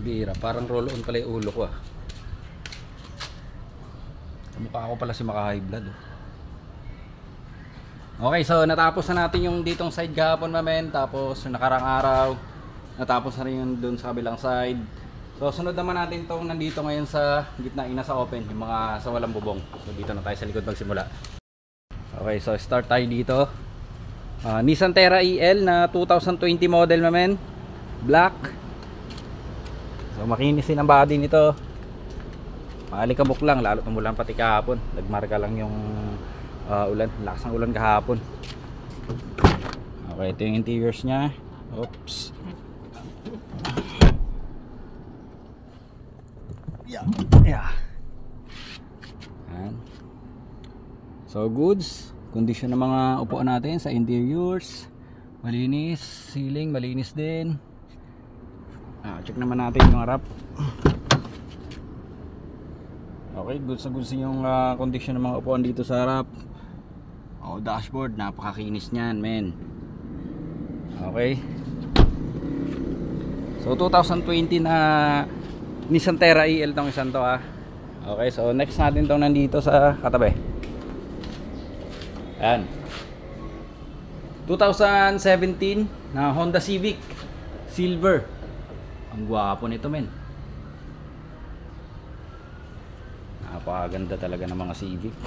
Bira, parang roll on pala yung ulo ko ah. Mukha ako pala si maka high blood oh. Okay, so natapos na natin yung ditong side kahapon mamen. Tapos yung nakarang araw natapos na rin yung dun sa kabilang side. So sunod naman natin itong nandito ngayon sa gitna ina sa open, yung mga sa walang bubong. So dito na tayo sa likod magsimula. Okay, so start tayo dito. Nissan Terra EL na 2020 model mamen. Black. So makinisin ang body nito. Maalikabok lang, lalo tumulan pati kahapon. Nagmarka lang yung ulan, lakas ng ulan kahapon. Okay, ito yung interiors nya. Oops. Yeah. Yan. So goods, condition ng mga upuan natin sa interiors. Malinis, ceiling malinis din. Check naman natin yung harap. Okay, goods na goods yung condition ng mga upuan dito sa harap. Dashboard, napakakinis niyan, men. Okay. So 2020 na Nissan Terra EL tong isang to ah. Okay, so next natin tong nandito sa katabi. Ayan. 2017 na Honda Civic Silver. Ang gwapo nito, men. Napakaganda talaga ng mga Civic.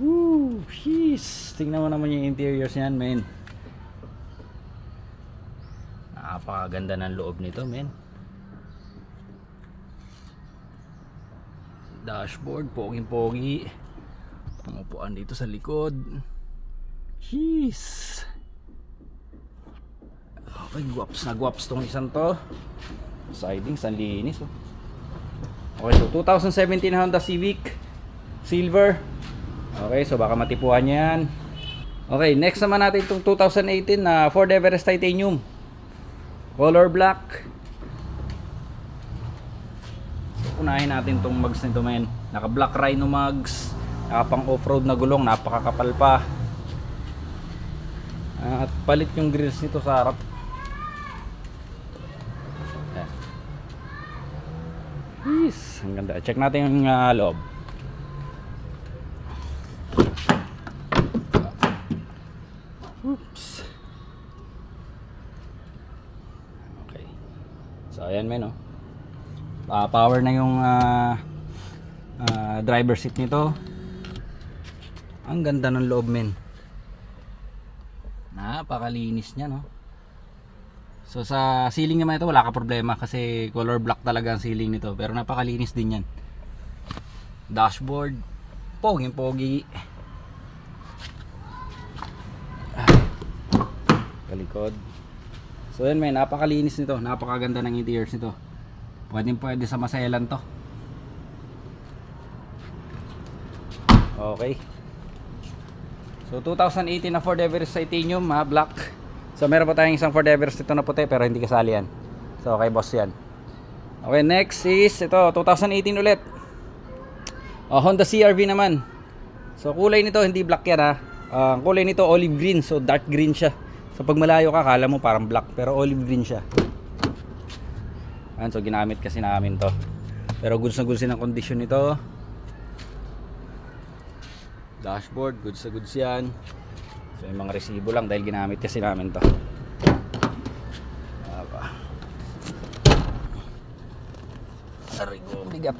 Woo, jeez. Tingnan mo naman yung interiors niyan, men. Napakaganda ng loob nito, men. Dashboard, poging-pogi. Pangupuan dito sa likod. Jeez. Okay, guwaps na guwaps tong isang to. Siding, sanlinis oh. Okay, so 2017 Honda Civic Silver. Okay, so baka matipuhan yan. Okay, next naman natin itong 2018 na Ford Everest Titanium color black. So, unahin natin itong mugs nito, men. Naka black rhino mugs, naka pang off-road na gulong, napakakapal pa. At palit yung grills nito sa harap. Yes, ang ganda. Check natin yung loob. Oops. Okay. So ayan, men oh. Power na yung driver seat nito. Ang ganda ng loob, men. Napakalinis niya, no? So sa ceiling naman ito wala ka problema kasi color black talaga ang ceiling nito, pero napakalinis din yan. Dashboard, poging-pogi. Kalikod. So yan, may napakalinis nito, napakaganda ng interiors nito. Pwede sa maselan to. Okay. So 2018 na Ford Everest Titanium, black. So meron pa tayong isang Ford Everest ito na puti pero hindi kasali yan. So kay boss yan. Okay, next is ito 2018 ulit. Honda CR-V naman. So kulay nito hindi black yan ha. Ang kulay nito olive green, so dark green siya. So pag malayo ka kala mo parang black pero olive green siya. So ginamit kasi namin to. Pero goods na goods din ang condition nito. Dashboard, goods na goods yan. So yung mga resibo lang dahil ginamit kasi namin to. Arigo, bigat.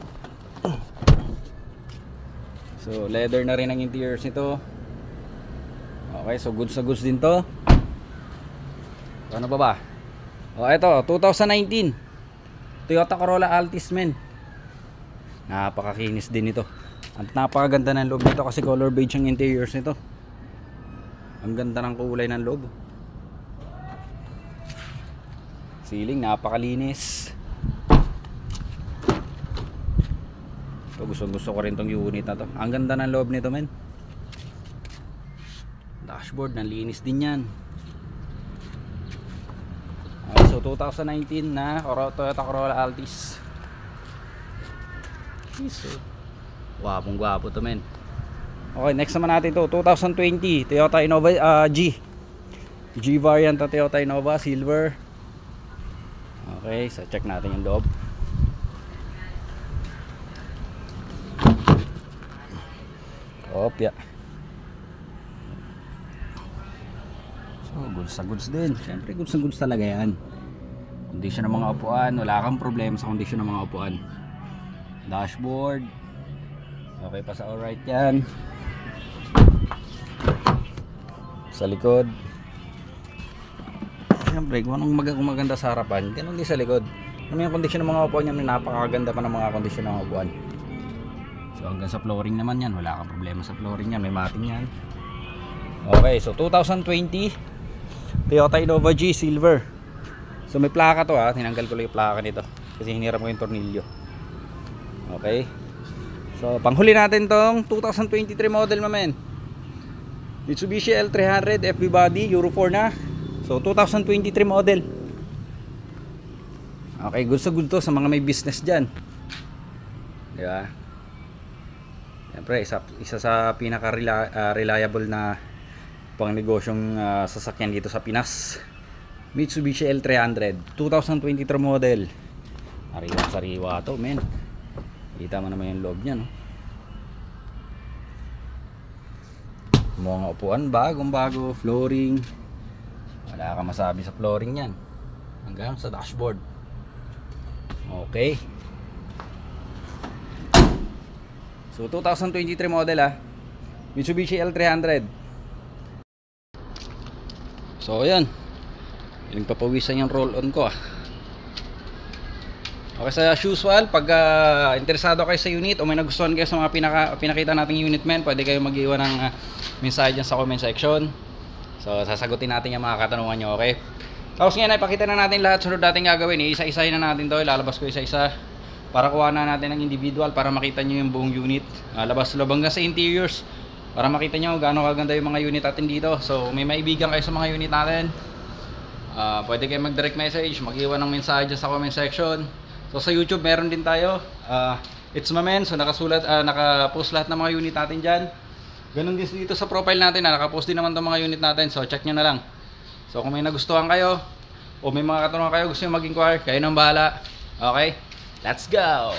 So leather na rin ang interiors nito. Okay, so goods na goods din to. Ano pa ba? Ito 2019 Toyota Corolla Altis, men. Napakakinis din ito. At napakaganda ng loob nito kasi color beige ang interiors nito. Ang ganda ng kulay ng loob. Ceiling napakalinis. So gusto ko rin tong unit na to. Ang ganda ng loob nito, men. Dashboard nanlinis din yan. Okay, so 2019 na Toyota Corolla Altis. So gwapong gwapo to, men. Okay, next naman natin to 2020 Toyota Innova G G variant na Toyota Innova silver. Okay, so check natin yung loob. Opya. So goods na goods din. Siyempre goods na goods talaga yan. Kondisyon ng mga upuan, wala kang problema sa kondisyon ng mga upuan. Dashboard okay pa sa alright yan. Sa likod siyempre kung anong maganda sa harapan, ganun din sa likod. Ano yung kondisyon ng mga upuan yan, napakaganda pa ng mga kondisyon ng mga upuan. So hanggang sa flooring naman yan, wala kang problema sa flooring yan, may matting yan. Okay, so 2020 Toyota Innova G silver. So may plaka to ha, tinanggal ko lang yung plaka nito kasi hiniram ko yung tornilyo. Okay, so panghuli natin tong 2023 model mamen, Mitsubishi L300 FB body, Euro 4 na. So 2023 model. Okay, good sa good to sa mga may business dyan, di ba? Siyempre isa sa pinaka reliable na pang negosyong sasakyan dito sa Pinas, Mitsubishi L300 2023 model. Ariwa sariwa to men. Kita mo naman yung loob nya, no? Mga upuan bagong bago, flooring wala ka masabi sa flooring yan hanggang sa dashboard. Okay, so 2023 model Mitsubishi L300. So ayan, yung papawisan yung roll on ko Okay, sa usual, pag interesado kayo sa unit o may nagustuhan kayo sa mga pinakita nating unit men, pwede kayo mag-iwan ng mensahe dyan sa comment section. So sasagutin natin yung mga katanungan nyo, okay? Tapos ngayon ay pakita na natin lahat sunod natin gagawin. Isa-isahin na natin to, ilalabas ko isa-isa para kuha na natin ng individual para makita nyo yung buong unit, labas-loob hanggang sa interiors, para makita nyo gaano kaganda yung mga unit natin dito. So may maibigan kayo sa mga unit natin, pwede kayo mag-direct message, mag-iwan ng mensahe dyan sa comment section. So sa YouTube meron din tayo, It's Mamen. So nakasulat, nakapost lahat ng mga unit natin dyan. Ganun din dito sa profile natin, nakapost din naman itong mga unit natin. So check nyo na lang. So kung may nagustuhan kayo o may mga katanungan kayo gusto nyo mag-inquire, kayo nang bahala. Okay, let's go!